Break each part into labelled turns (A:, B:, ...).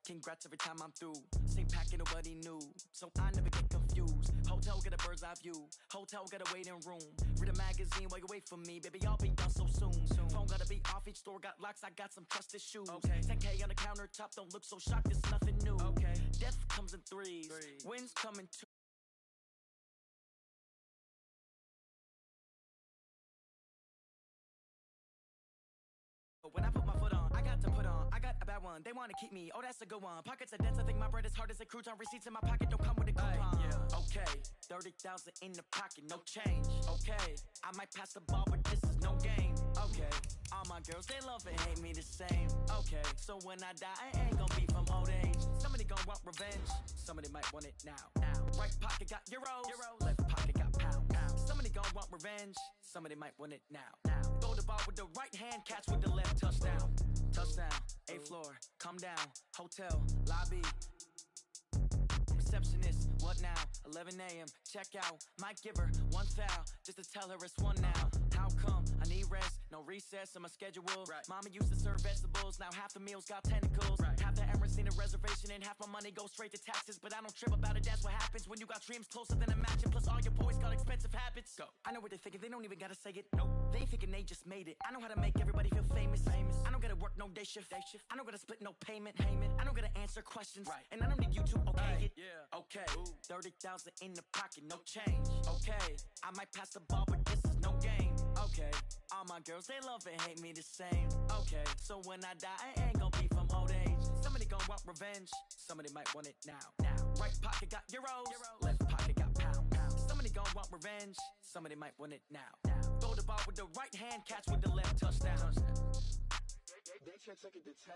A: Congrats every time I'm through. Same packet, nobody knew, so I never get confused. Hotel got a bird's eye view. Hotel got a waiting room. Read a magazine while you wait for me, baby. I'll be done so soon. Phone gotta be off. Each store got locks. I got some trusted shoes. 10K on the countertop. Don't look so shocked. It's nothing new. Death comes in threes. Winds come in two. When I put my foot on, I got to put on. I got a bad one, they wanna keep me. Oh, that's a good one. Pockets are dense, I think my bread is hard as a crouton. Receipts in my pocket don't come with a coupon. Okay, 30,000 in the pocket, no change. Okay, I might pass the ball, but this is no game. Okay, all my girls, they love and hate me the same. Okay, so when I die, I ain't gonna be from old age. Somebody gon' want revenge, somebody might want it now. Right pocket got euros, left pocket got pounds. Somebody gon' want revenge, somebody might want it now. Throw the ball with the right hand, catch with the left. Touchdown, touchdown, 8th floor, come down, hotel, lobby. Receptionist, what now? 11 a.m., check out. Might give her one foul, just to tell her it's one now. How come? I need rest, no recess in my schedule. Mama used to serve vegetables, now half the meals got tentacles. Half the Emirates need a reservation and half my money goes straight to taxes. But I don't trip about it, that's what happens when you got dreams closer than a mansion. Plus all your boys got expensive habits. Go. I know what they're thinking, they don't even gotta say it. Nope. They ain't thinking they just made it. I know how to make everybody feel famous. I don't gotta work no day shift. I don't gotta split no payment. I don't gotta answer questions. And I don't need you to okay it. Okay, 30,000 in the pocket, no change. Okay, I might pass the ball, but this is no game. Okay, all my girls, they love and hate me the same. Okay, so when I die, I ain't gonna be from old age. Somebody gon' want revenge, somebody might want it now. Right pocket got euros, left pocket got pounds. Somebody gon' want revenge, somebody might want it now. Throw the ball with the right hand, catch with the left, touchdown.
B: They check second to 10.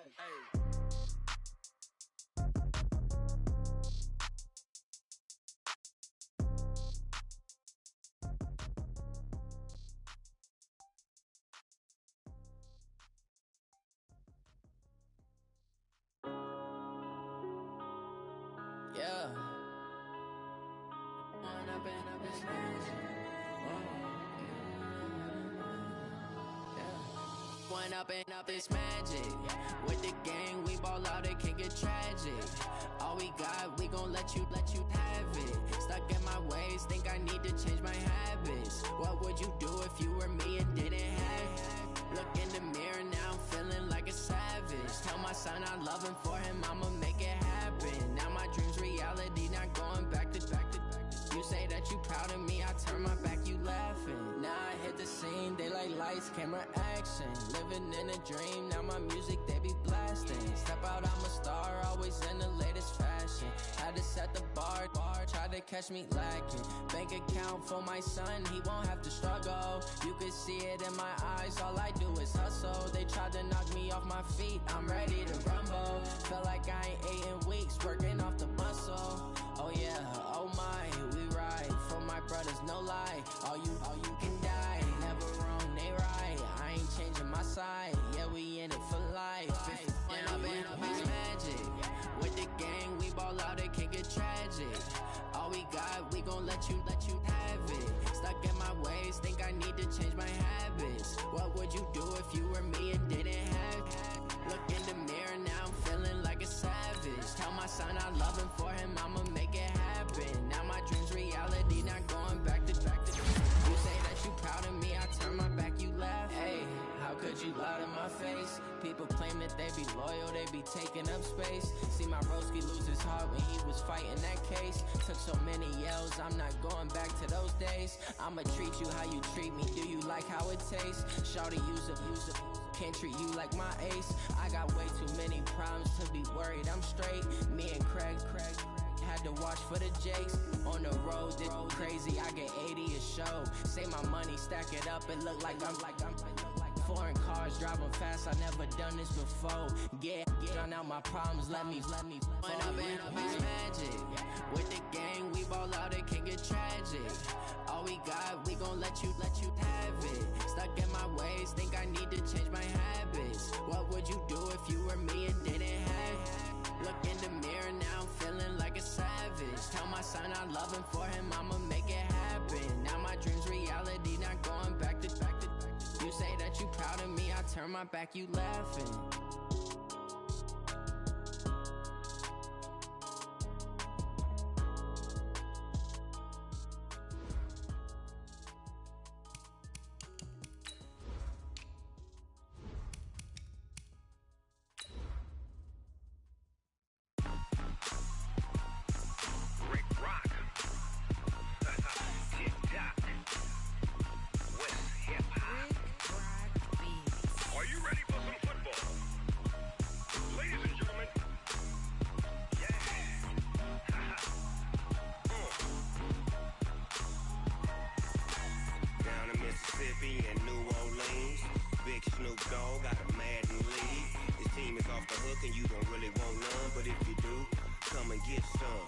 C: Yeah. One up and up is magic. With the gang, we ball out, it can get tragic. All we got, we gon' let you have it. Stuck in my ways, think I need to change my habits. What would you do if you were me and didn't have it? Look in the mirror now, I'm feeling like a savage. Tell my son I love him, for him I'ma make it happen. Now my dream's reality, not going back to. You say that you proud of me, I turn my back, you laughing. Now I hit the scene, daylight lights, camera action. Living in a dream, now my music, they be blasting. Step out, I'm a star, always in the latest fashion. Had to set the bar, try to catch me lacking. Bank account for my son, he won't have to struggle. You can see it in my eyes, all I do is hustle. They tried to knock me off my feet, I'm ready to rumble. Felt like I ain't ate in weeks, working off the muscle. Oh yeah, oh my, we ride for my brothers, no lie. All you can die, never wrong, they right. I ain't changing my side, yeah, we in it for life. When up is magic. With the gang, we ball out, it can get tragic. All we got, we gon' let you have it. Stuck in my ways, think I need to change my habits. What would you do if you were me and didn't have it? Look in the mirror now, I'm feeling like a savage. Tell my son I love him, for him I'ma make it happen. Now my dream's reality, not going back to. You say that you proud of me, I turn my back, you laugh. Hey, how could you lie to my face? People claim that they be loyal, they be taking up space. See my broski lose his heart when he was fighting that case. Took so many yells, I'm not going back to those days. I'ma treat you how you treat me, do you like how it tastes? Shawty, use up. Can't treat you like my ace. I got way too many problems to be worried, I'm straight. Me and Craig had to watch for the Jakes. On the road, it's crazy, I get 80 a show. Say my money, stack it up, it look like I'm foreign cars, driving fast, I never done this before. Yeah, drown out my problems, let me When up is magic. With the gang, we ball out, it can get tragic. All we got, we gon' let you have it. Stuck in my ways, think I need to change my habits. What would you do if you were me and didn't have it? Look in the mirror now, I'm feeling like a savage. Tell my son I love him, for him I'ma make it happen. Now my dream's reality, not going back to. You say that you proud of me, I turn my back, you laughing.
D: come and get some.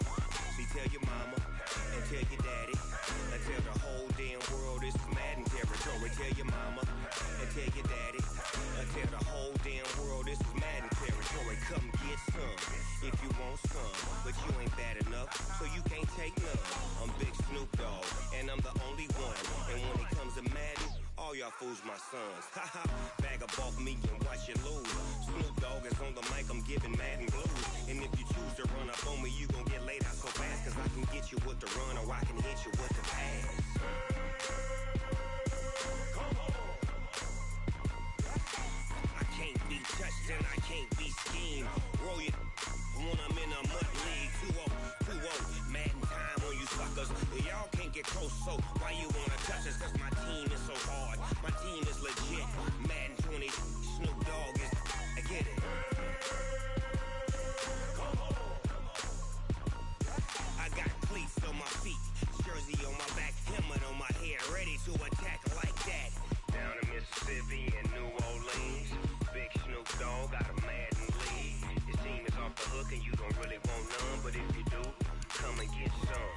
D: See, tell your mama and tell your daddy and tell the whole damn world this is Madden territory. Tell your mama and tell your daddy and tell the whole damn world this is Madden territory. Come get some if you want some, but you ain't bad enough, so you can't take none. I'm Big Snoop Dogg, and I'm the only one. And when it comes to Madden, all y'all fools my sons. Haha, bag up off me and watch you lose. Snoop Dogg is on the mic, I'm giving Madden blues. And if you choose to run up on me, you gon' get laid out so fast, cause I can get you with the run or I can hit you with the pass. I can't be touched and I can't be schemed. Roll you when I'm in a mud league. 2-0, Madden time on you suckers. Y'all can't get close, so why you wanna touch us? Cause my team is so hard. My team is legit. Madden 20, Snoop Dogg is, I get it. I got cleats on my feet, jersey on my back, helmet on my head, ready to attack like that. Down in Mississippi and New Orleans, Big Snoop Dogg got a Madden league. His team is off the hook and you don't really want none, but if you do, come and get some.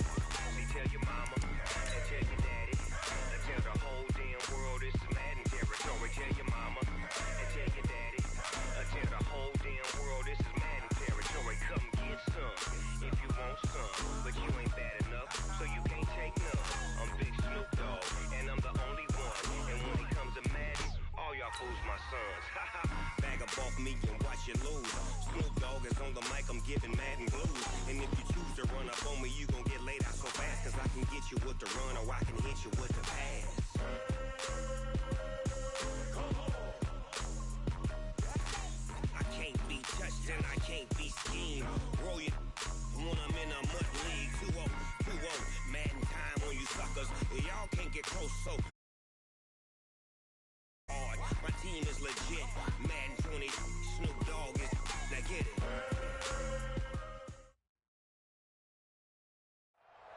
D: See, tell your mama and tell your daddy and tell the whole damn world this is Madden territory. Tell your mama and tell your daddy and tell the whole damn world this is Madden territory. Come get some if you want some, but you ain't bad enough, so you can't take none. I'm Big Snoop Dogg, and I'm the only one. And when it comes to Madden, all y'all fools my sons. Haha, bag up off me and watch you lose. Snoop Dogg is on the mic, I'm giving Madden blues. And if you choose to run up on me, you gon' get laid out so fast, cause I can get you with the run or I can hit you with the pass. I can't be touched and I can't be schemed. Roll you when I'm in a mud league. 2-0, Madden time on you suckers. Y'all can't get close, so hard. My team is legit. Madden 20, Snoop Dogg is, now get it.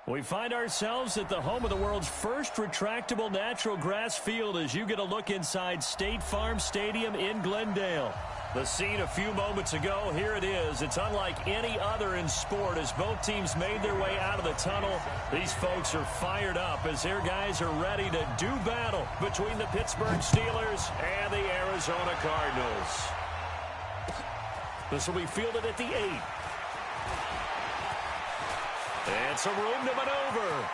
E: We find ourselves at the home of the world's first retractable natural grass field as you get a look inside State Farm Stadium in Glendale. The scene a few moments ago, here it is. It's unlike any other in sport as both teams made their way out of the tunnel. These folks are fired up as their guys are ready to do battle between the Pittsburgh Steelers and the Arizona Cardinals. This will be fielded at the 8. And some room to maneuver.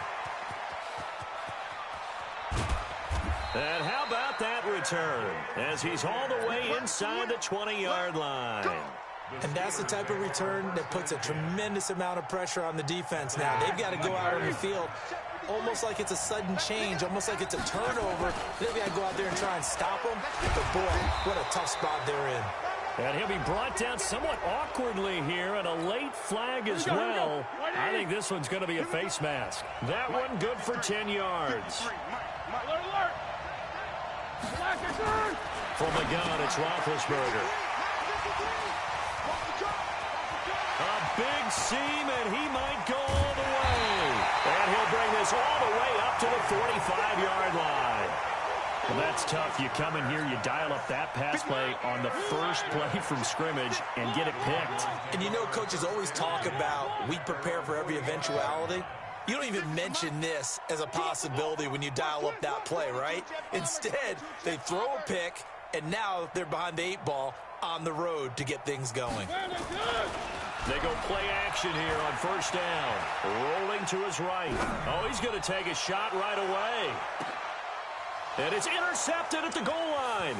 E: And how about that return as he's all the way inside the 20-yard line.
F: And that's the type of return that puts a tremendous amount of pressure on the defense now. They've got to go out on the field almost like it's a sudden change, almost like it's a turnover. They've got to go out there and try and stop them. But, boy, what a tough spot they're in.
E: And he'll be brought down somewhat awkwardly here, and a late flag as well. I think this one's going to be a face mask. That one good for 10 yards. From the gun, it's Roethlisberger. A big seam, and he might go all the way. And he'll bring this all the way up to the 45-yard line. Well, that's tough. You come in here, you dial up that pass play on the first play from scrimmage and get it picked.
F: And you know, coaches always talk about we prepare for every eventuality. You don't even mention this as a possibility when you dial up that play, right? Instead, they throw a pick, and now they're behind the 8 ball on the road to get things going.
E: They go play action here on first down. Rolling to his right. Oh, he's going to take a shot right away. And it's intercepted at the goal line.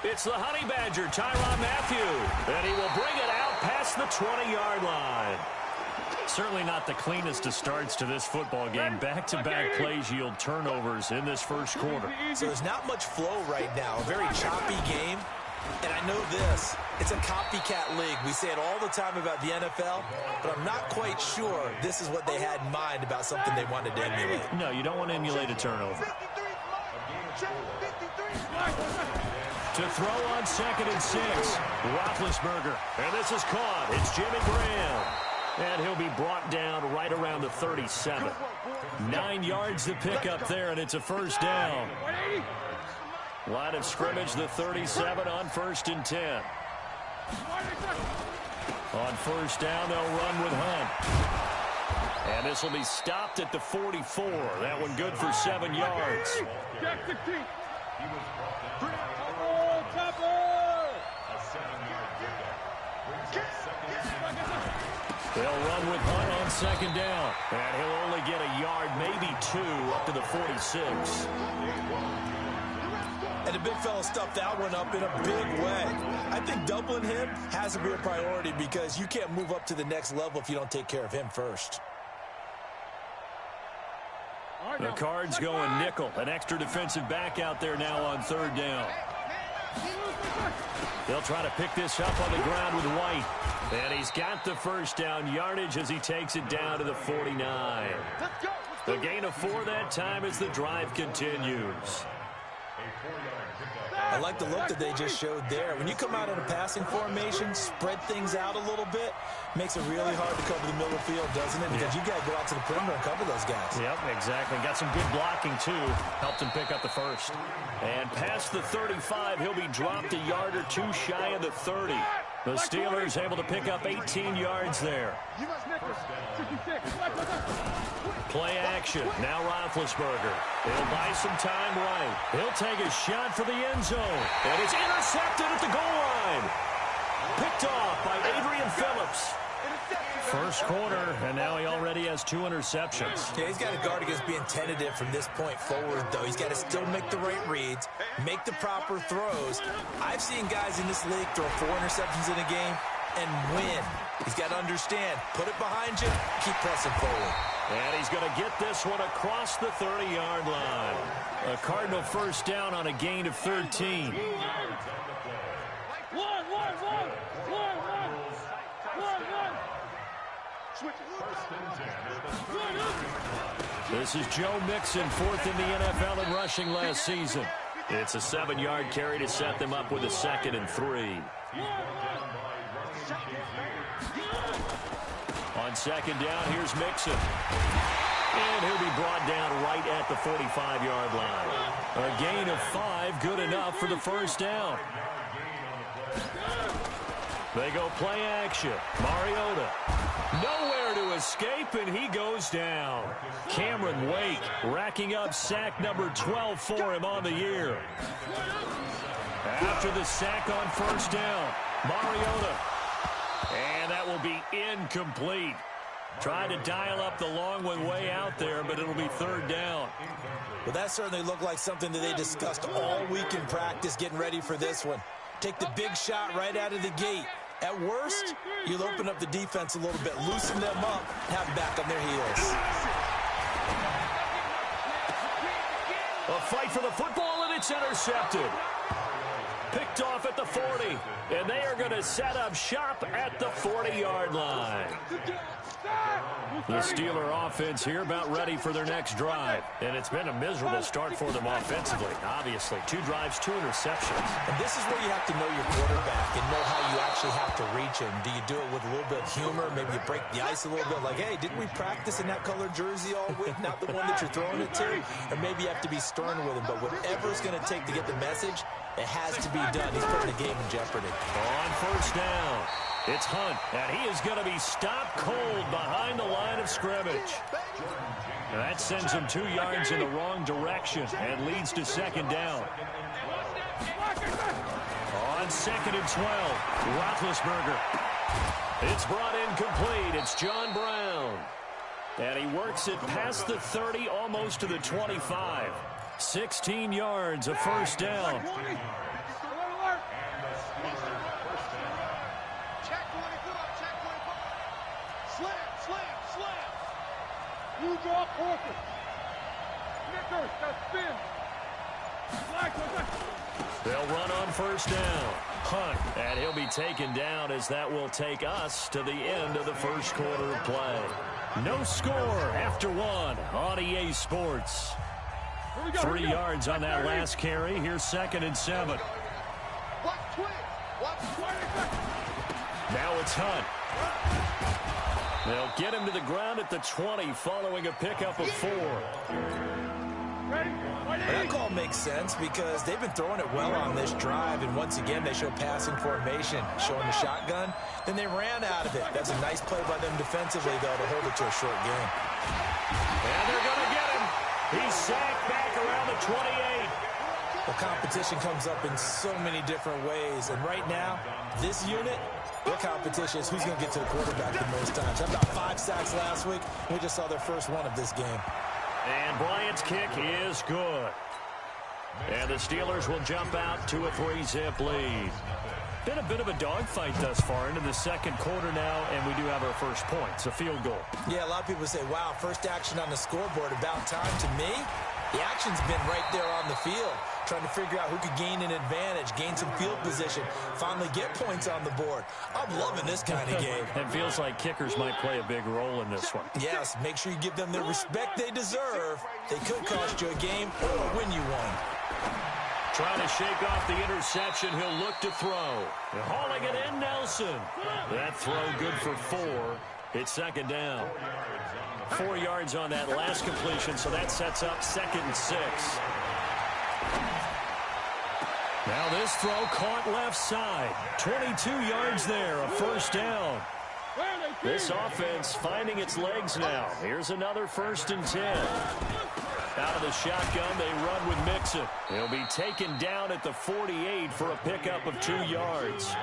E: It's the Honey Badger, Tyrann Mathieu. And he will bring it out past the 20-yard line. Certainly not the cleanest of starts to this football game. Back-to-back plays yield turnovers in this first quarter.
F: So there's not much flow right now. A very choppy game. And I know this. It's a copycat league. We say it all the time about the NFL, but I'm not quite sure this is what they had in mind about something they wanted to emulate.
E: No, you don't want to emulate a turnover. To throw on 2nd and 6. Roethlisberger. And this is caught. It's Jimmy Graham. And he'll be brought down right around the 37. 9 yards to pick up there, and it's a first down. Line of scrimmage, the 37 on 1st and 10. On first down, they'll run with Hunt. And this will be stopped at the 44. That one good for 7 yards. They'll run with Hunt on second down. And he'll only get a yard, maybe 2, up to the 46.
F: And the big fella stuffed that one up in a big way. I think doubling him has to be a priority because you can't move up to the next level if you don't take care of him first.
E: The Cards going nickel. An extra defensive back out there now on third down. They'll try to pick this up on the ground with White. And he's got the first down yardage as he takes it down to the 49. The gain of 4 that time as the drive continues.
F: I like the look that they just showed there. When you come out in a passing formation, spread things out a little bit, makes it really hard to cover the middle of the field, doesn't it? Because you got to go out to the perimeter and cover those guys.
E: Yep, exactly. Got some good blocking, too. Helped him pick up the first. And past the 35, he'll be dropped a yard or 2 shy of the 30. The Steelers able to pick up 18 yards there. Play action. Now Roethlisberger. He'll buy some time right. He'll take a shot for the end zone. And it's intercepted at the goal line. Picked off by Adrian Phillips. First quarter, and now he already has 2 interceptions.
F: Yeah, he's got to guard against being tentative from this point forward, though. He's got to still make the right reads, make the proper throws. I've seen guys in this league throw 4 interceptions in a game and win. He's got to understand, put it behind you, keep pressing forward.
E: And he's going to get this one across the 30-yard line. A Cardinal first down on a gain of 13. This is Joe Mixon, 4th in the NFL in rushing last season. It's a 7-yard carry to set them up with a 2nd and 3. On second down, here's Mixon. And he'll be brought down right at the 45-yard line. A gain of 5, good enough for the first down. They go play action. Mariota. Nowhere to escape, and he goes down. Cameron Wake racking up sack number 12 for him on the year. After the sack on first down, Mariota. And that will be incomplete. Tried to dial up the long one way out there, but it'll be third down.
F: Well, that certainly looked like something that they discussed all week in practice getting ready for this one. Take the big shot right out of the gate. At worst, you'll open up the defense a little bit, loosen them up, have them back on their heels.
E: A fight for the football, and it's intercepted. Picked off at the 40, and they are going to set up shop at the 40-yard line. The Steeler offense here about ready for their next drive. And it's been a miserable start for them offensively, obviously. 2 drives, 2 interceptions.
F: And this is where you have to know your quarterback and know how you actually have to reach him. Do you do it with a little bit of humor? Maybe you break the ice a little bit like, hey, didn't we practice in that colored jersey all week? Not the one that you're throwing it to? Or maybe you have to be stern with him. But whatever it's going to take to get the message, it has to be done. He's putting the game in jeopardy.
E: On first down, it's Hunt, and he is going to be stopped cold behind the line of scrimmage. And that sends him 2 yards in the wrong direction and leads to second down. On 2nd and 12, Roethlisberger. It's brought in complete. It's John Brown. And he works it past the 30, almost to the 25. 16 yards, a first down. They'll run on first down. Hunt, and he'll be taken down as that will take us to the end of the first quarter of play. No score after 1 on EA Sports. 3 yards on that last carry. Here's 2nd and 7. Now it's Hunt. They'll get him to the ground at the 20 following a pickup of 4.
F: Well, that call makes sense because they've been throwing it well on this drive, and once again they show passing formation, showing the shotgun. Then they ran out of it. That's a nice play by them defensively, though, to hold it to a short game.
E: And they're going to get him. He's sacked back around the 28.
F: Well, competition comes up in so many different ways, and right now, this unit, their competition is who's going to get to the quarterback the most times. How about 5 sacks last week? We just saw their first one of this game.
E: And Bryant's kick is good. And the Steelers will jump out to a 3-zip lead. Been a bit of a dogfight thus far into the second quarter now, and we do have our first points, a field goal.
F: Yeah, a lot of people say, wow, first action on the scoreboard, about time. To me, the action's been right there on the field, trying to figure out who could gain an advantage, gain some field position, finally get points on the board. I'm loving this kind of game.
E: It feels like kickers might play a big role in this one.
F: Yes, make sure you give them the respect they deserve. They could cost you a game or win you one.
E: Trying to shake off the interception. He'll look to throw. Hauling it in, Nelson. That throw good for 4. It's second down. 4 yards on that last completion, so that sets up 2nd and 6. Now this throw caught left side. 22 yards there, a first down. This offense finding its legs now. Here's another 1st and 10. Out of the shotgun, they run with Mixon. He'll be taken down at the 48 for a pickup of 2 yards.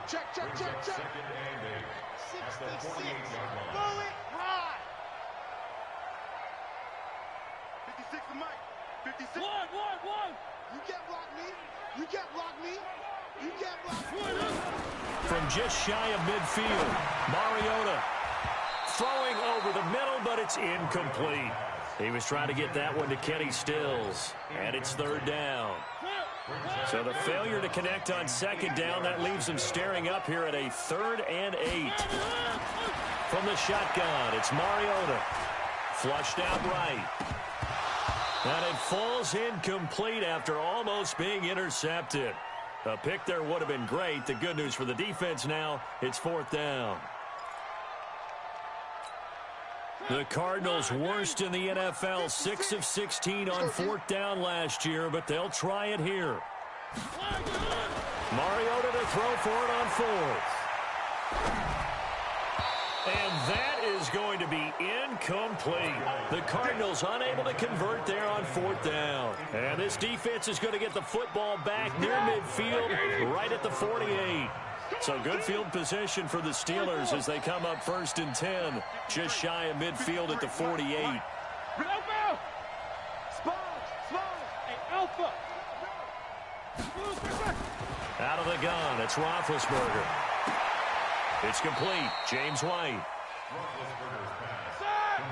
B: Check. 66. Throw it high. 56 to Mike. 56. One. You can't block me.
E: From just shy of midfield, Mariota throwing over the middle, but it's incomplete. He was trying to get that one to Kenny Stills, and it's 3rd down. So the failure to connect on 2nd down, that leaves him staring up here at a 3rd and 8. From the shotgun, it's Mariota. Flushed out right. And it falls incomplete after almost being intercepted. A pick there would have been great. The good news for the defense now, it's 4th down. The Cardinals worst in the NFL, 6 of 16 on 4th down last year, but they'll try it here. Mariota to throw for it on 4th. And that is going to be incomplete. The Cardinals unable to convert there on 4th down. And this defense is going to get the football back near midfield, right at the 48. So good field position for the Steelers as they come up 1st and 10, just shy of midfield at the 48. Out of the gun, it's Roethlisberger. It's complete. James White.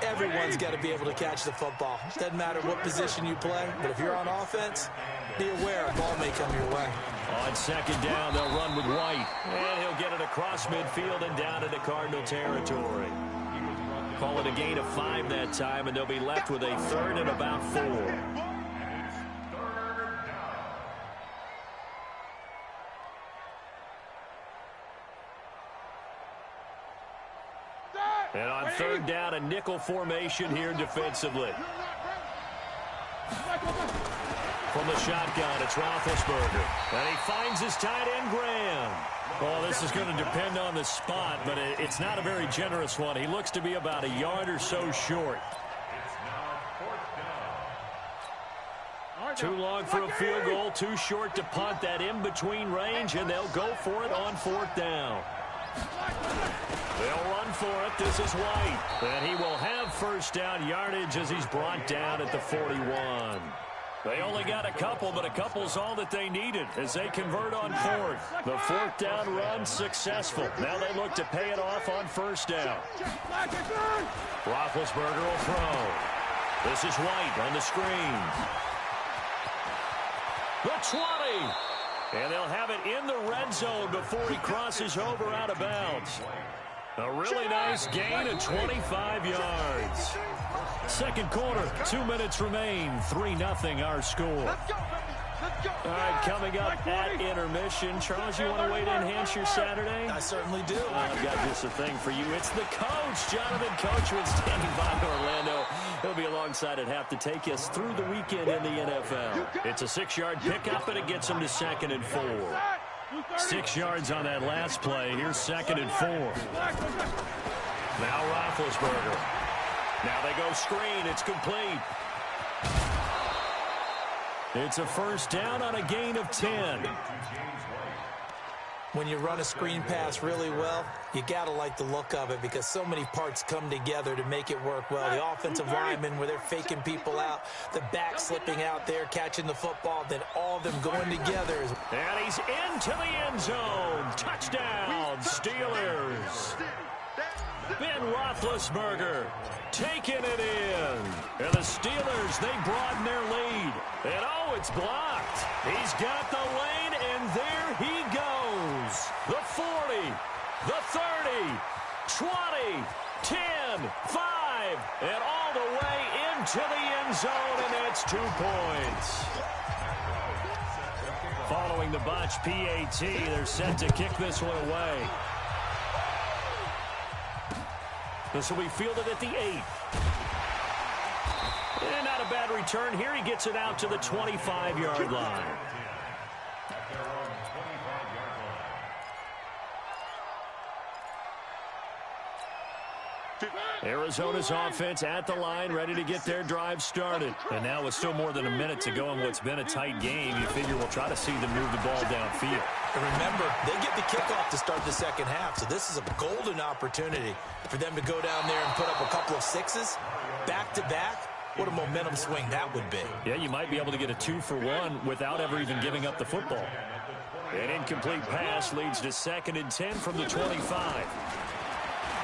F: Everyone's got to be able to catch the football. Doesn't matter what position you play, but if you're on offense, be aware a ball may come your way.
E: On 2nd down, they'll run with White. And he'll get it across midfield and down into Cardinal territory. Call it a gain of 5 that time, and they'll be left with a 3rd and about 4. And on 3rd down, a nickel formation here defensively. From the shotgun, it's Roethlisberger. And he finds his tight end, Graham. Well, this is going to depend on the spot, but it's not a very generous one. He looks to be about a yard or so short. Too long for a field goal, too short to punt. That in-between range, and they'll go for it on 4th down. They'll run for it. This is White. And he will have 1st down yardage as he's brought down at the 41. They only got a couple, but a couple's all that they needed as they convert on 4th. The 4th down run successful. Now they look to pay it off on 1st down. Roethlisberger will throw. This is White on the screen. The 20. And they'll have it in the red zone before he crosses over out of bounds. A really nice gain of 25 yards. Second quarter, 2 minutes remain. 3-0 our score. All right, coming up at intermission. Charles, you want to wait to enhance your Saturday?
F: I certainly do.
E: I've got just a thing for you. It's the coach, Jonathan Coachman, standing by in Orlando. He'll be alongside at half to take us through the weekend in the NFL. It's a 6-yard pickup, and it gets him to 2nd and 4. 6 yards on that last play. Here's 2nd and 4. Now Roethlisberger. Now they go screen. It's complete. It's a first down on a gain of 10.
F: When you run a screen pass really well, you got to like the look of it because so many parts come together to make it work well. The offensive linemen, where they're faking people out, the back slipping out there, catching the football, then all of them going together.
E: And he's into the end zone. Touchdown, Steelers. Ben Roethlisberger taking it in. And the Steelers, they broaden their lead. And oh, it's blocked. He's got the lane, and there he goes. The 40, the 30, 20, 10, 5, and all the way into the end zone, and that's 2 points. Following the botch PAT, they're set to kick this one away. This will be fielded at the 8. And not a bad return here. He gets it out to the 25-yard line. Arizona's offense at the line, ready to get their drive started. And now with still more than a minute to go in what's been a tight game, you figure we'll try to see them move the ball downfield.
F: And remember, they get the kickoff to start the second half, so this is a golden opportunity for them to go down there and put up a couple of 6s back-to-back. What a momentum swing that would be.
E: Yeah, you might be able to get a 2-for-1 without ever even giving up the football. An incomplete pass leads to 2nd and 10 from the 25.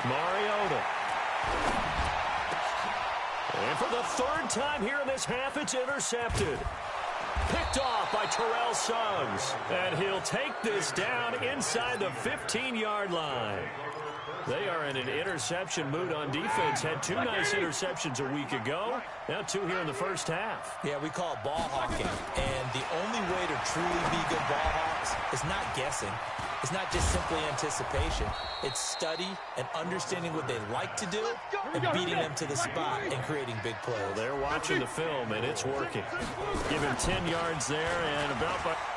E: Mariota. And for the 3rd time here in this half, it's intercepted. Picked off by Terrell Suggs. And he'll take this down inside the 15-yard line. They are in an interception mood on defense. Had 2 nice interceptions a week ago. Now 2 here in the first half.
F: Yeah, we call it ball hawking. And the only way to truly be good ball hawks is not guessing. It's not just simply anticipation. It's study and understanding what they like to do and beating them to the spot and creating big plays.
E: Well, they're watching the film, and it's working. Give him 10 yards there and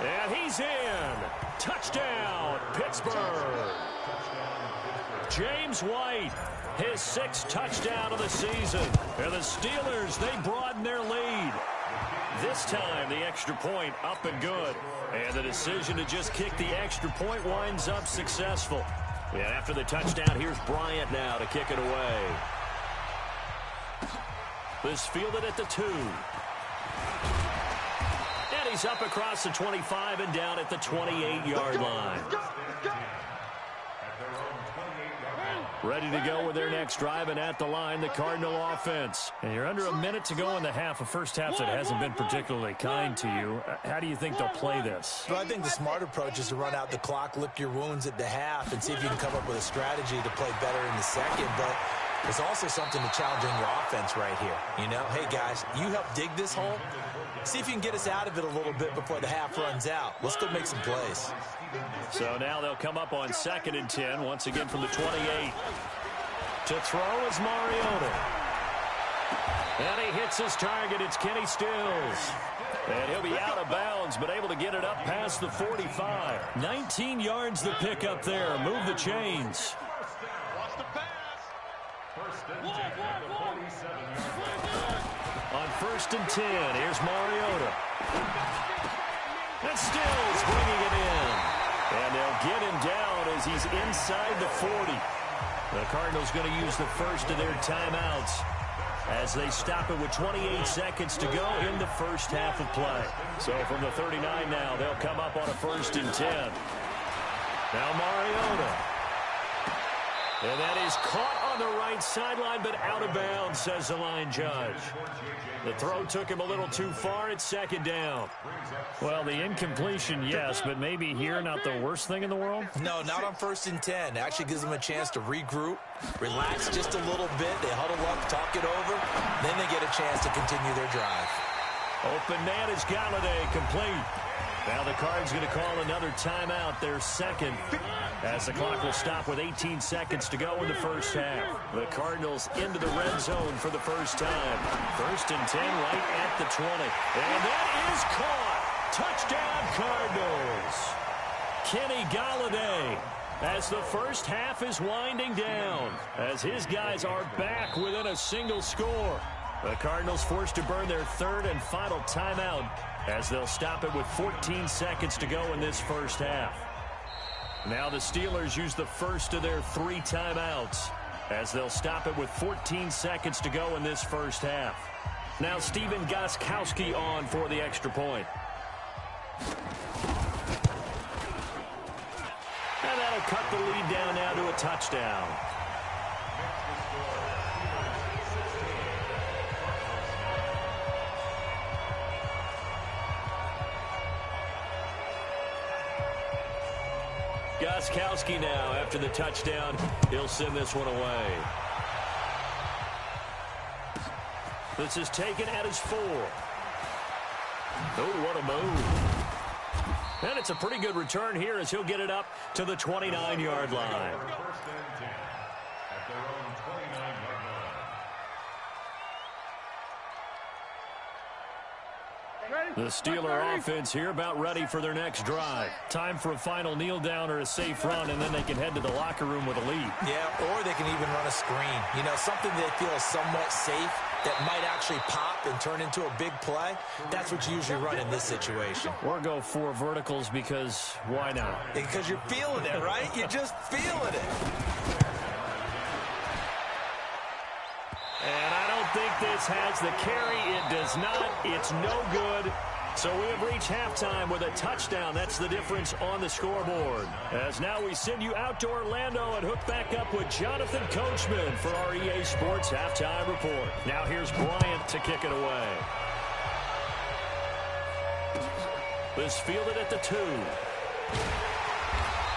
E: and he's in. Touchdown, Pittsburgh. James White, his 6th touchdown of the season. And the Steelers, they broaden their lead. This time, the extra point up and good. And the decision to just kick the extra point winds up successful. And after the touchdown, here's Bryant now to kick it away. This fielded at the 2. And he's up across the 25 and down at the 28-yard line. Ready to go with their next drive, and at the line, the Cardinal offense. And you're under a minute to go in the half, a first half that hasn't been particularly kind to you. How do you think they'll play this?
F: Well, I think the smart approach is to run out the clock, lick your wounds at the half, and see if you can come up with a strategy to play better in the second. But there's also something to challenging your offense right here. You know, hey, guys, you help dig this hole. See if you can get us out of it a little bit before the half runs out. Let's go make some plays.
E: So now they'll come up on 2nd and 10, once again from the 28. To throw is Mariota. And he hits his target. It's Kenny Stills. And he'll be out of bounds, but able to get it up past the 45. 19 yards the pick up there. Move the chains. On 1st and 10, here's Mariota. And Stills bringing it in. And they'll get him down as he's inside the 40. The Cardinals going to use the first of their timeouts as they stop it with 28 seconds to go in the first half of play. So from the 39 now, they'll come up on a 1st and 10. Now Mariota. And that is caught on the right sideline, but out of bounds, says the line judge. The throw took him a little too far. It's 2nd down. Well, the incompletion, yes, but maybe here not the worst thing in the world?
F: No, not on 1st and 10. Actually gives them a chance to regroup, relax just a little bit. They huddle up, talk it over. Then they get a chance to continue their drive.
E: Open man is Galladay, complete. Now the Cards going to call another timeout, their second, as the clock will stop with 18 seconds to go in the first half. The Cardinals into the red zone for the first time. 1st and 10 right at the 20. And that is caught. Touchdown, Cardinals. Kenny Galladay, as the first half is winding down, as his guys are back within a single score. The Cardinals forced to burn their 3rd and final timeout, as they'll stop it with 14 seconds to go in this first half. Now the Steelers use the first of their 3 timeouts, as they'll stop it with 14 seconds to go in this first half. Now Stephen Gostkowski on for the extra point. And that'll cut the lead down now to a touchdown. Gostkowski now, after the touchdown, he'll send this one away. This is taken at his 4. Oh, what a move. And it's a pretty good return here as he'll get it up to the 29-yard line. The Steeler offense here about ready for their next drive. Time for a final kneel down or a safe run, and then they can head to the locker room with a lead. Yeah, or they can even run a screen. You know, something they feel is somewhat safe that might actually pop and turn into a big play. That's what you usually run in this situation. Or go 4 verticals because why not? Because you're feeling it, right? You're just feeling it. And I don't think this has the carry. It does not. It's no good. So we have reached halftime with a touchdown. That's the difference on the scoreboard. As now we send you out to Orlando and hook back up with Jonathan Coachman for our EA Sports Halftime Report. Now here's Bryant to kick it away. This fielded at the 2.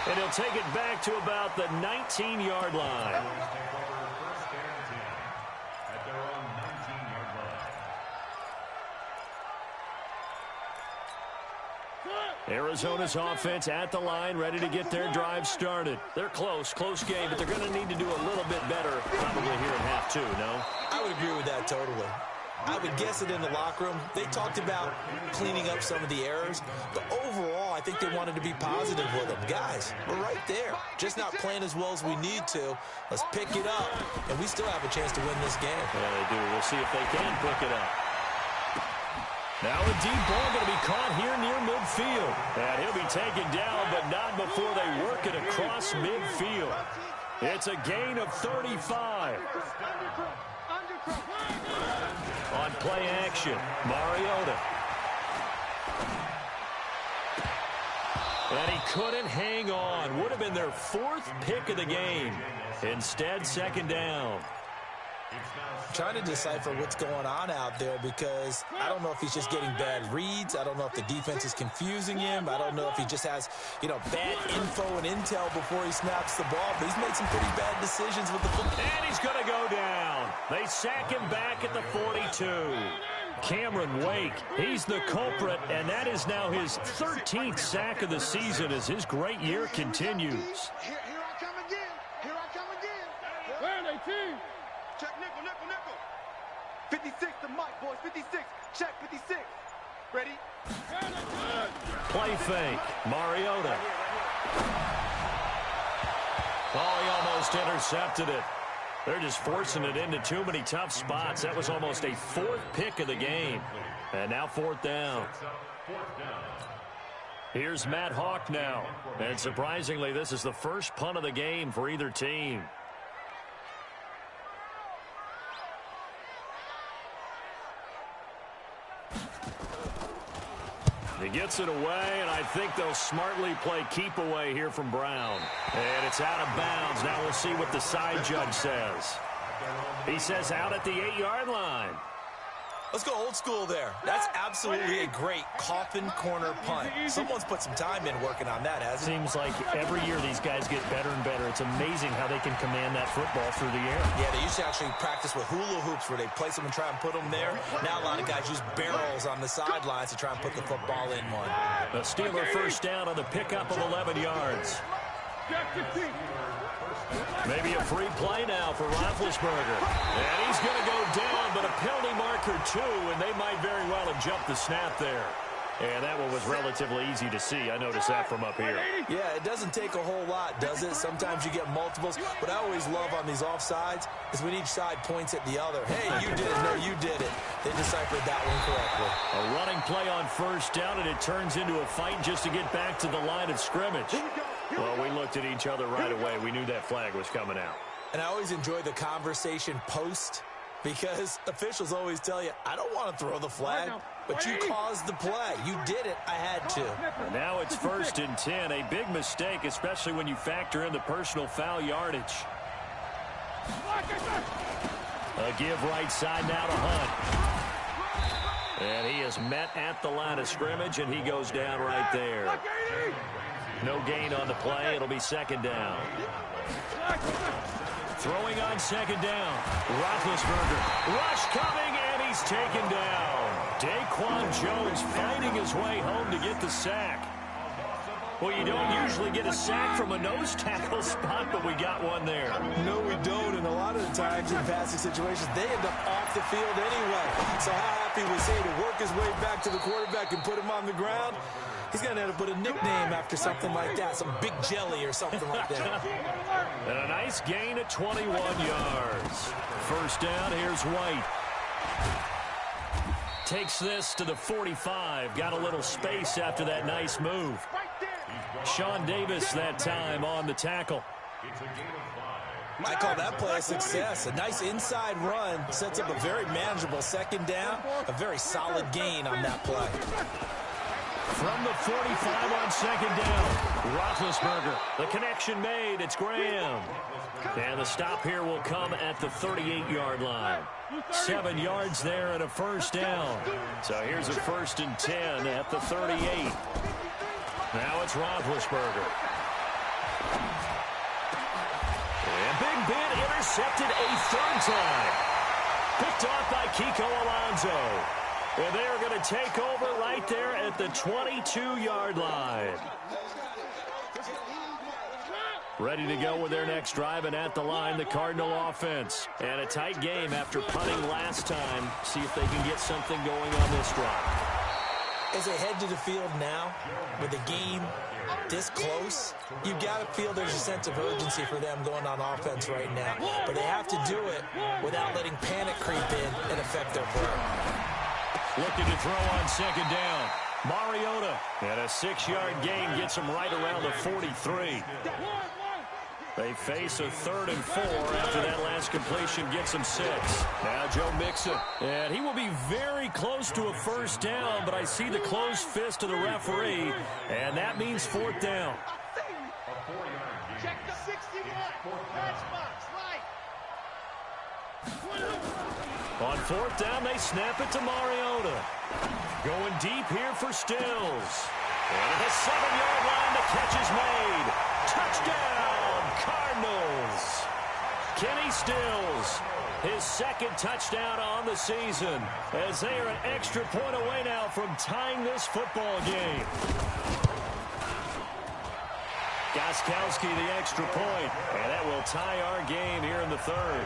E: And he'll take it back to about the 19-yard line. Arizona's offense at the line, ready to get their drive started. They're close game, but they're going to need to do a little bit better probably here in half 2, no? I would agree with that totally. I would guess it in the locker room. They talked about cleaning up some of the errors, but overall, I think they wanted to be positive with them. Guys, we're right there. Just not playing as well as we need to. Let's pick it up, and we still have a chance to win this game. Yeah, they do. We'll see if they can pick it up. Now a deep ball going to be caught here near midfield. And he'll be taken down, but not before they work it across midfield. It's a gain of 35. On play action, Mariota. And he couldn't hang on. Would have been their 4th pick of the game. Instead, 2nd down. Trying to decipher what's going on out there because I don't know if he's just getting bad reads. I don't know if the defense is confusing him. I don't know if he just has, bad info and intel before he snaps the ball. But he's made some pretty bad decisions with the football. And he's going to go down. They sack him back at the 42. Cameron Wake, he's the culprit, and that is now his 13th sack of the season as his great year continues.
B: Here I come again. Here I come again. Where are they, team? Check nickel. 56 to Mike, boys. 56. Check 56. Ready?
E: Play fake. Mariota. Oh, he almost intercepted it. They're just forcing it into too many tough spots. That was almost a 4th pick of the game. And now 4th down. Here's Matt Hawk now. And surprisingly, this is the first punt of the game for either team. He gets it away, and I think they'll smartly play keep away here from Brown. And it's out of bounds. Now we'll see what the side judge says. He says out at the 8-yard line.
F: Let's go old school there. That's absolutely a great coffin corner punt. Someone's put some time in working on that, hasn't it?
E: Seems like every year these guys get better and better. It's amazing how they can command that football through the air.
F: Yeah, they used to actually practice with hula hoops where they place them and try and put them there. Now a lot of guys use barrels on the sidelines to try and put the football in one.
E: The Steeler first down on the pickup of 11 yards. Maybe a free play now for Roethlisberger. And he's going to go down, but a penalty marker too, and they might very well have jumped the snap there. And that one was relatively easy to see. I noticed that from up here.
F: Yeah, it doesn't take a whole lot, does it? Sometimes you get multiples. What I always love on these offsides is when each side points at the other. Hey, you did it. No, you did it. They deciphered that one correctly.
E: A running play on first down, and it turns into a fight just to get back to the line of scrimmage. Well, we looked at each other right away. We knew that flag was coming out.
F: And I always enjoy the conversation post because officials always tell you, I don't want to throw the flag, but you caused the play. You did it. I had to.
E: And now it's 1st and 10. A big mistake, especially when you factor in the personal foul yardage. A give right side now to Hunt. And he is met at the line of scrimmage, and he goes down right there. No gain on the play. It'll be 2nd down. Throwing on 2nd down. Roethlisberger. Rush coming, and he's taken down. Daquan Jones fighting his way home to get the sack. Well, you don't usually get a sack from a nose tackle spot, but we got one there.
F: No, we don't, and a lot of the times in passing situations, they end up off the field anyway. So how happy was he to work his way back to the quarterback and put him on the ground? He's going to have to put a nickname after something like that, some Big Jelly or something like that.
E: And a nice gain at 21 yards. First down, here's White. Takes this to the 45. Got a little space after that nice move. Sean Davis that time on the tackle.
F: I call that play a success. A nice inside run sets up a very manageable 2nd down. A very solid gain on that play.
E: From the 45 on 2nd down. Roethlisberger. The connection made. It's Graham. And the stop here will come at the 38-yard line. 7 yards there and a first down. So here's a 1st and 10 at the 38. Now it's Roethlisberger. And Big Ben intercepted a 3rd time. Picked off by Kiko Alonso. And they're going to take over right there at the 22-yard line. Ready to go with their next drive, and at the line, the Cardinal offense. And a tight game after punting last time. See if they can get something going on this drive.
F: As they head to the field now, with the game this close, you've got to feel there's a sense of urgency for them going on offense right now. But they have to do it without letting panic creep in and affect their play.
E: Looking to throw on 2nd down. Mariota. And a 6-yard gain gets him right around the 43. They face a 3rd and 4 after that last completion gets them 6. Now Joe Mixon. And he will be very close to a first down, but I see the closed fist of the referee, and that means 4th down.
B: Check the 61. Matchbox, right.
E: On 4th down, they snap it to Mariota. Going deep here for Stills. And at the 7-yard line, the catch is made. Touchdown, Cardinals. Kenny Stills, his 2nd touchdown on the season, as they are an extra point away now from tying this football game. Gostkowski the extra point, and that will tie our game here in the 3rd.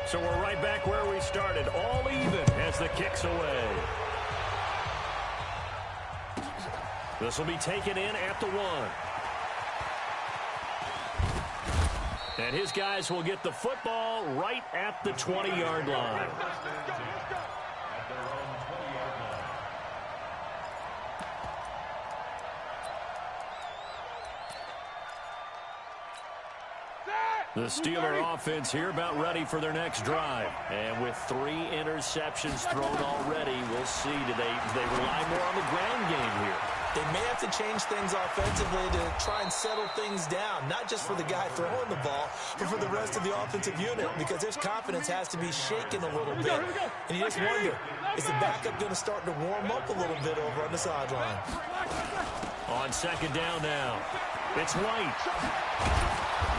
E: So we're right back where we started, all even as the kick's away. This will be taken in at the 1. And his guys will get the football right at the 20-yard line. The Steeler offense here about ready for their next drive. And with 3 interceptions thrown already, we'll see. Do they rely more on the ground game here?
F: They may have to change things offensively to try and settle things down, not just for the guy throwing the ball, but for the rest of the offensive unit, because his confidence has to be shaken a little bit. And you just wonder, is the backup going to start to warm up a little bit over on the sideline?
E: On second down now, it's White.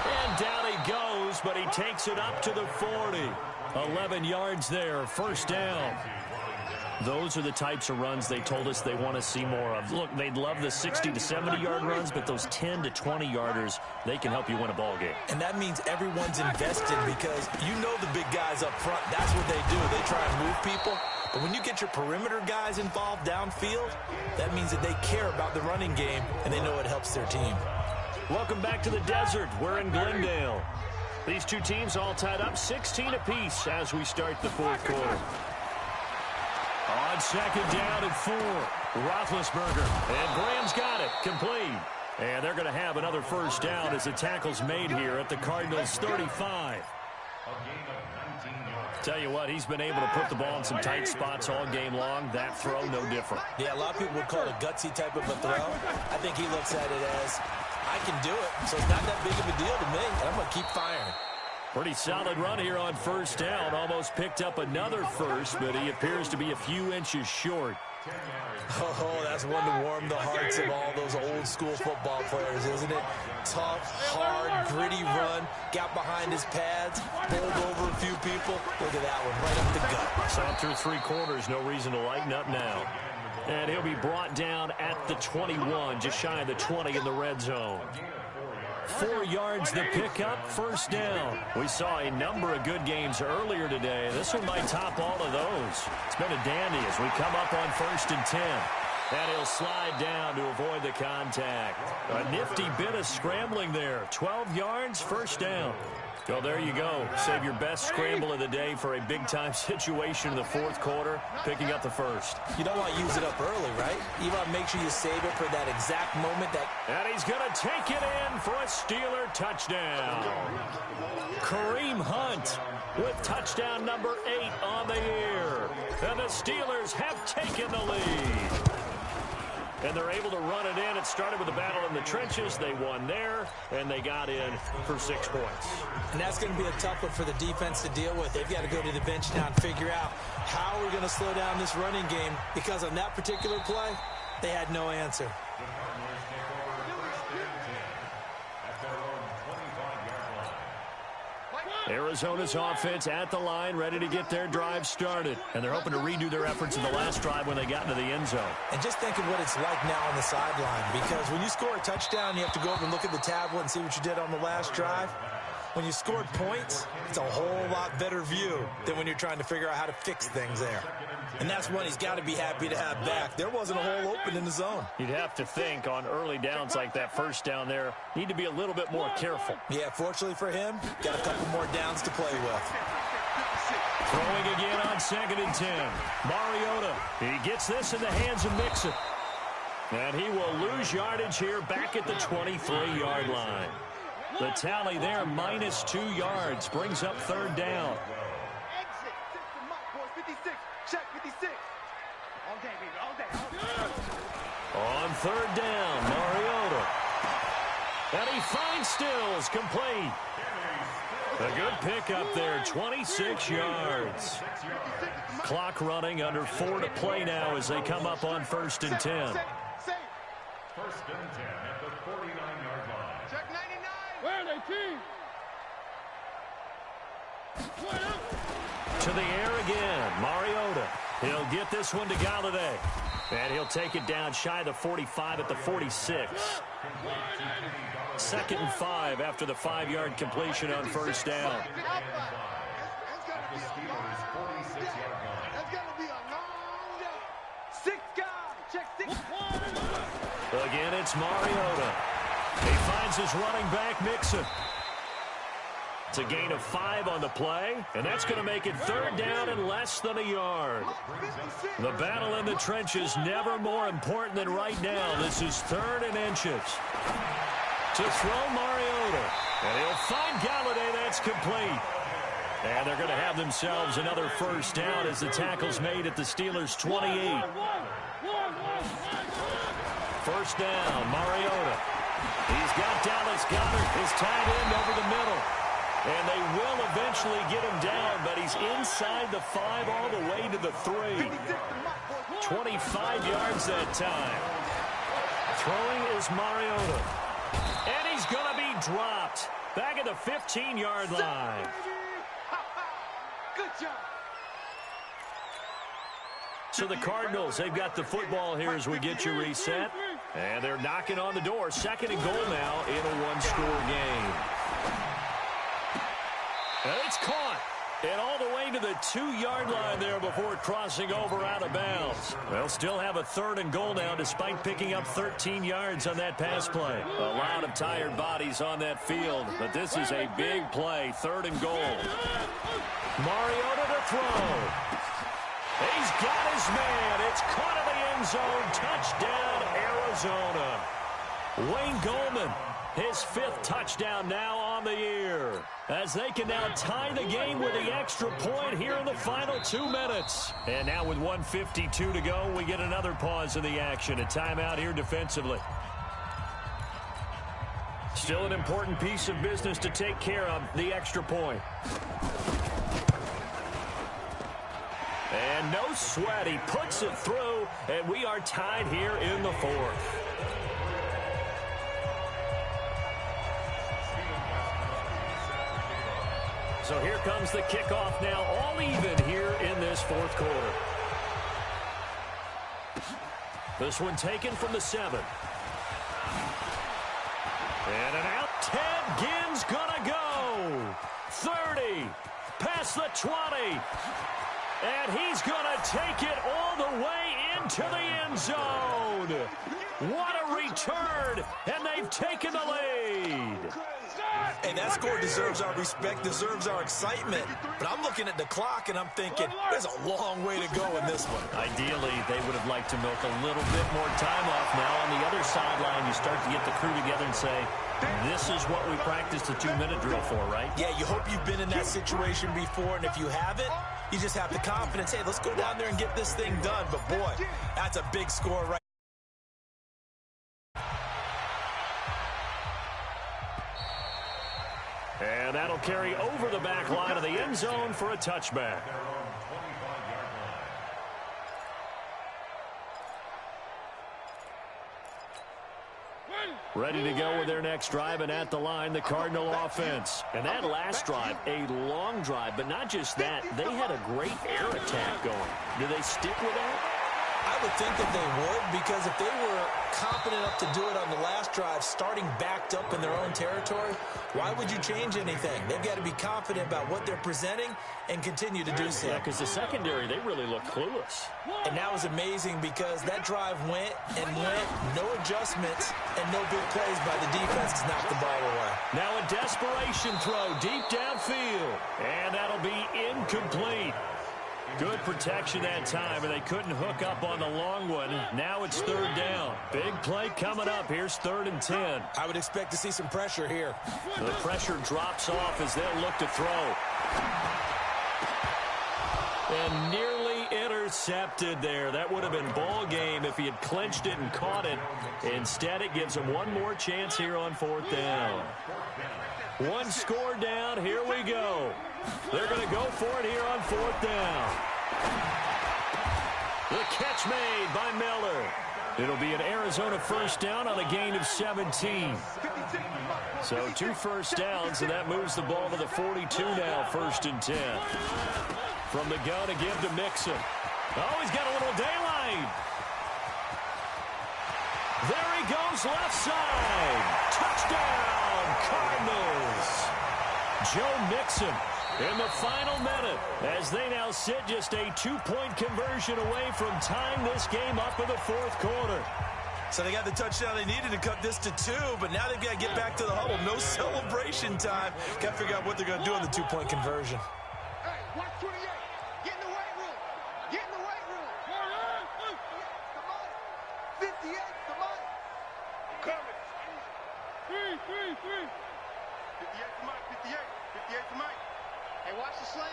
E: And down he goes, but he takes it up to the 40. 11 yards there, first down. Those are the types of runs they told us they want to see more of. Look, they'd love the 60 to 70-yard runs, but those 10 to 20-yarders, they can help you win a ball game.
F: And that means everyone's invested because you know the big guys up front. That's what they do. They try and move people. But when you get your perimeter guys involved downfield, that means that they care about the running game, and they know it helps their team.
E: Welcome back to the desert. We're in Glendale. These two teams all tied up 16 apiece as we start the fourth quarter. On second down and 4, Roethlisberger. And Graham's got it, complete. And they're going to have another first down as the tackle's made here at the Cardinals' 35. Tell you what, he's been able to put the ball in some tight spots all game long. That throw, no different.
F: Yeah, a lot of people would call it a gutsy type of a throw. I think he looks at it as, I can do it, so it's not that big of a deal to me, and I'm going to keep firing.
E: Pretty solid run here on first down. Almost picked up another first, but he appears to be a few inches short.
F: Oh, that's one to warm the hearts of all those old-school football players, isn't it? Tough, hard, gritty run. Got behind his pads, bowled over a few people. Look at that one, right up the gut.
E: Saw through 3 quarters, no reason to lighten up now. And he'll be brought down at the 21, just shy of the 20 in the red zone. 4 yards the pickup, first down. We saw a number of good games earlier today. This one might top all of those. It's been a dandy as we come up on 1st and 10. And he'll slide down to avoid the contact. A nifty bit of scrambling there. 12 yards, first down. Well, there you go. Save your best scramble of the day for a big-time situation in the fourth quarter, picking up the first.
F: You don't want to use it up early, right? You want to make sure you save it for that exact moment.
E: And he's going to take it in for a Steeler touchdown. Kareem Hunt with touchdown number 8 on the year. And the Steelers have taken the lead. And they're able to run it in. It started with a battle in the trenches. They won there, and they got in for 6 points.
F: And that's going to be a tough one for the defense to deal with. They've got to go to the bench now and figure out how we're going to slow down this running game, because on that particular play, they had no answer.
E: Arizona's offense at the line, ready to get their drive started. And they're hoping to redo their efforts in the last drive when they got into the end zone.
F: And just think of what it's like now on the sideline, because when you score a touchdown, you have to go over and look at the tablet and see what you did on the last drive. When you scored points, it's a whole lot better view than when you're trying to figure out how to fix things there. And that's one he's got to be happy to have back. There wasn't a hole open in the zone.
E: You'd have to think on early downs like that first down there, need to be a little bit more careful.
F: Yeah, fortunately for him, got a couple more downs to play with.
E: Throwing again on 2nd and 10. Mariota, he gets this in the hands of Mixon. And he will lose yardage here back at the 23-yard line. The tally there, minus 2 yards, brings up 3rd down.
B: Exit. 6 to Mike, boys. 56. Check 56. All day, baby. All day.
E: On 3rd down, Mariota. And he finds Stills, complete. A good pickup there, 26 yards. Clock running, under 4 to play now as they come up on 1st and 10.
B: 1st and 10 at the 49-yard line. Check 99. Where are they, team?
E: To the air again, Mariota. He'll get this one to Galladay. And he'll take it down shy of the 45 at the 46. 2nd and 5 after the 5-yard completion on 1st down.
B: That's gonna be a long day. 6 guys. Check 6.
E: Again, it's Mariota. He finds his running back, Mixon. It's a gain of 5 on the play, and that's going to make it 3rd down and less than a yard. The battle in the trenches never more important than right now. This is 3rd and inches. To throw Mariota, and he'll find Galladay. That's complete. And they're going to have themselves another 1st down as the tackle's made at the Steelers' 28. first down. Mariota. He's got Dallas Goedert, his tight end, over the middle. And they will eventually get him down, but he's inside the 5 all the way to the 3. 25 yards that time. Throwing is Mariota. And he's going to be dropped. Back at the 15-yard line.
B: Good job.
E: So the Cardinals, they've got the football here as we get you reset. And they're knocking on the door. 2nd and goal now in a one-score game. And it's caught. And all the way to the 2-yard line there before crossing over out of bounds. They'll still have a 3rd and goal now despite picking up 13 yards on that pass play. A lot of tired bodies on that field, but this is a big play. 3rd and goal. Mariota to throw. He's got his man. It's caught in the end zone. Touchdown, Arizona. Wayne Goldman, his 5th touchdown now on the year, as they can now tie the game with the extra point here in the final 2 minutes. And now with 1:52 to go, we get another pause in the action. A timeout here defensively. Still an important piece of business to take care of, the extra point. And no sweat. He puts it through, and we are tied here in the 4th. So here comes the kickoff now, all even here in this 4th quarter. This one taken from the 7. And an out. Ted Ginn's gonna go. 30. Past the 20. And he's gonna take it all the way into the end zone. What a return. And they've taken the lead.
F: Hey, that score deserves our respect, deserves our excitement. But I'm looking at the clock, and I'm thinking, there's a long way to go in this one.
E: Ideally, they would have liked to milk a little bit more time off. Now on the other sideline, you start to get the crew together and say, this is what we practiced the 2-minute drill for, right?
F: Yeah, you hope you've been in that situation before, and if you haven't, you just have the confidence, hey, let's go down there and get this thing done. But, boy, that's a big score right.
E: And that'll carry over the back line of the end zone for a touchback. Ready to go with their next drive, and at the line, the Cardinal offense. And that last drive, a long drive, but not just that. They had a great air attack going. Do they stick with that?
F: I would think that they would, because if they were competent enough to do it on the last drive, starting backed up in their own territory, why would you change anything? They've got to be confident about what they're presenting and continue to do so.
E: Yeah, because the secondary, they really look clueless.
F: And that was amazing because that drive went and went, no adjustments, and no big plays by the defense to knock the ball away.
E: Now a desperation throw deep downfield, and that'll be incomplete. Good protection that time, and they couldn't hook up on the long one. Now it's 3rd down. Big play coming up. Here's 3rd and 10.
F: I would expect to see some pressure here.
E: The pressure drops off as they'll look to throw. And nearly intercepted there. That would have been ball game if he had clinched it and caught it. Instead, it gives him one more chance here on 4th down. One score down. Here we go. They're going to go for it here on 4th down. The catch made by Miller. It'll be an Arizona first down on a gain of 17. So 2 first downs, and that moves the ball to the 42 now, 1st and 10. From the gun to give to Mixon. Oh, he's got a little daylight. There he goes, left side. Touchdown, Cardinals. Joe Mixon in the final minute as they now sit just a 2-point conversion away from tying this game up in the 4th quarter.
F: So they got the touchdown they needed to cut this to 2, but now they've got to get back to the huddle. No celebration time. Got to figure out what they're going to do on the 2-point conversion.
B: Hey, watch 28. Get in the weight room. Get in the weight room. Come on. 58, come on. I'm coming. 58 to Mike, 58. 58 to Mike. Hey, watch the slant.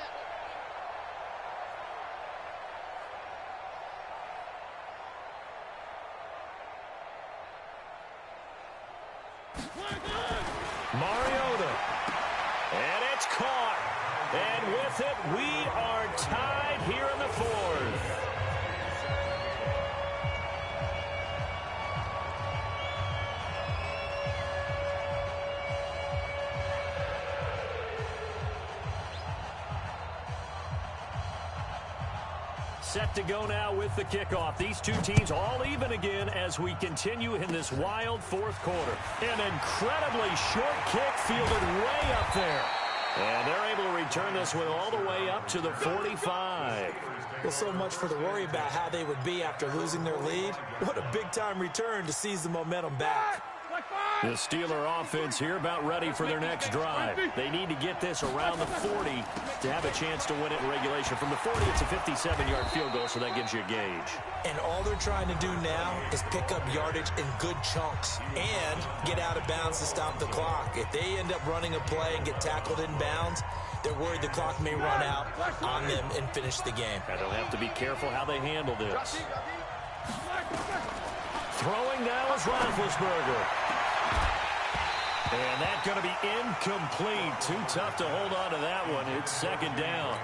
E: Mariota. And it's caught. And with it, we are tied here in the fourth. Set to go now with the kickoff. These two teams all even again as we continue in this wild fourth quarter. An incredibly short kick fielded way up there. And they're able to return this one all the way up to the 45.
F: Well, so much for the worry about how they would be after losing their lead. What a big-time return to seize the momentum back.
E: The Steeler offense here about ready for their next drive. They need to get this around the 40 to have a chance to win it in regulation. From the 40, it's a 57-yard field goal, so that gives you a gauge.
F: And all they're trying to do now is pick up yardage in good chunks and get out of bounds to stop the clock. If they end up running a play and get tackled in bounds, they're worried the clock may run out on them and finish the game.
E: And they'll have to be careful how they handle this. Throwing now is Roethlisberger. And that's going to be incomplete. Too tough to hold on to that one. It's second down.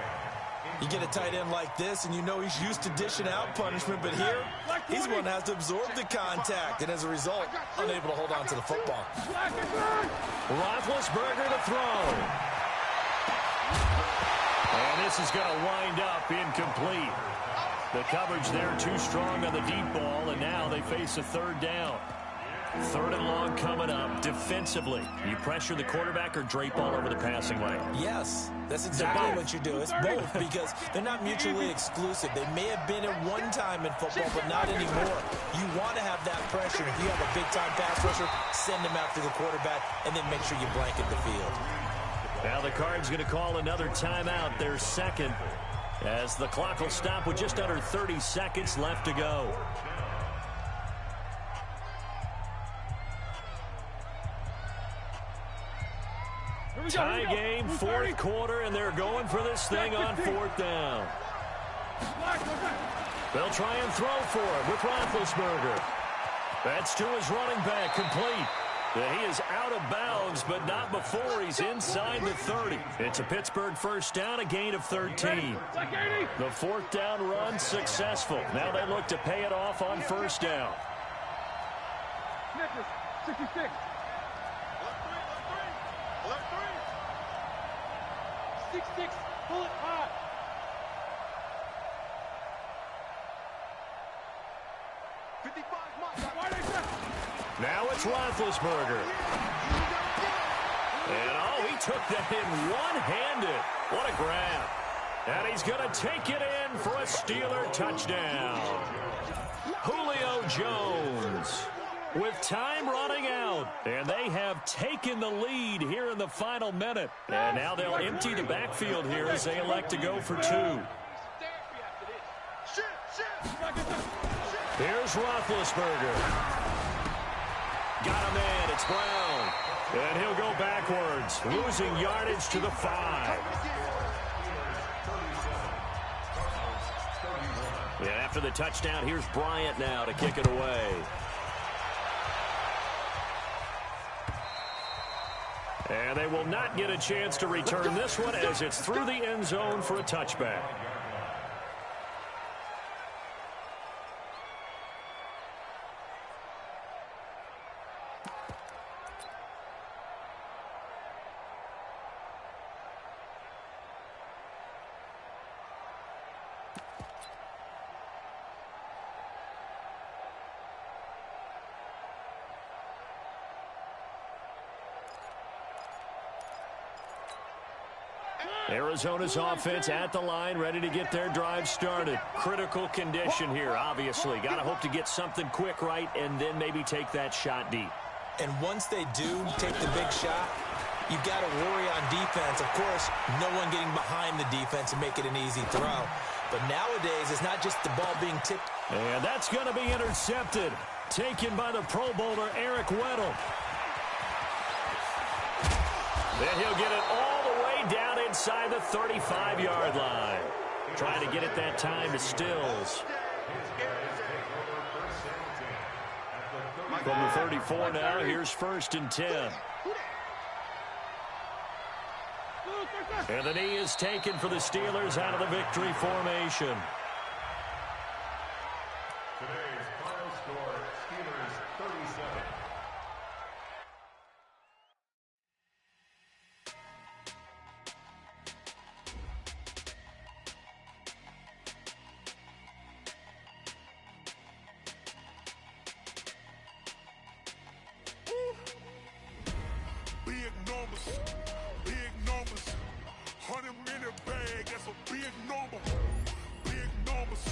F: You get a tight end like this, and you know he's used to dishing out punishment, but here, he's one that has to absorb the contact, and as a result, unable to hold on to the football.
E: Roethlisberger to throw. And this is going to wind up incomplete. The coverage there too strong on the deep ball, and now they face a third down. Third and long coming up. Defensively, you pressure the quarterback or drape all over the passing lane?
F: Yes, that's exactly what you do. It's both because they're not mutually exclusive. They may have been at one time in football, but not anymore. You want to have that pressure. If you have a big-time pass rusher, send him after the quarterback, and then make sure you blanket the field.
E: Now the Card's going to call another timeout, their second, as the clock will stop with just under 30 seconds left to go. Tie game, fourth quarter, and they're going for this thing on fourth down. They'll try and throw for it with Roethlisberger. That's to his running back, complete. He is out of bounds, but not before he's inside the 30. It's a Pittsburgh first down, a gain of 13. The fourth down run successful. Now they look to pay it off on first down.
B: 66. 6-6, pull it hard. 55.
E: Now it's Roethlisberger. And, he took that in one-handed. What a grab. And he's going to take it in for a Steeler touchdown. Julio Jones with time running out, and they have taken the lead here in the final minute. And now they'll empty the backfield here as they elect to go for two. Here's Roethlisberger. Got a man, it's Brown. And he'll go backwards, losing yardage to the 5. And after the touchdown, here's Bryant now to kick it away. And they will not get a chance to return this one as it's through the end zone for a touchback. Arizona's offense at the line, ready to get their drive started. Critical condition here, obviously. Got to hope to get something quick right and then maybe take that shot deep.
F: And once they do take the big shot, you've got to worry on defense. Of course, no one getting behind the defense and make it an easy throw. But nowadays, it's not just the ball being tipped.
E: And that's going to be intercepted. Taken by the Pro Bowler, Eric Weddle. Then he'll get it all the way down inside the 35-yard line. Trying to get it that time to Stills. From the 34 now, here's 1st and 10. And the knee is taken for the Steelers out of the victory formation.
G: Today's final score, Steelers 37.
H: Big numbers, big numbers. 100 in the bag, that's a big number. Big numbers,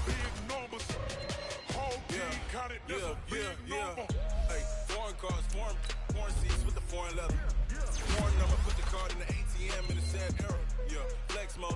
H: big numbers. Whole team counted, that's a big number.
I: Hey, foreign cars, foreign seats with the foreign leather. Foreign number, put the card in the ATM in the sad era. Yeah, flex mode,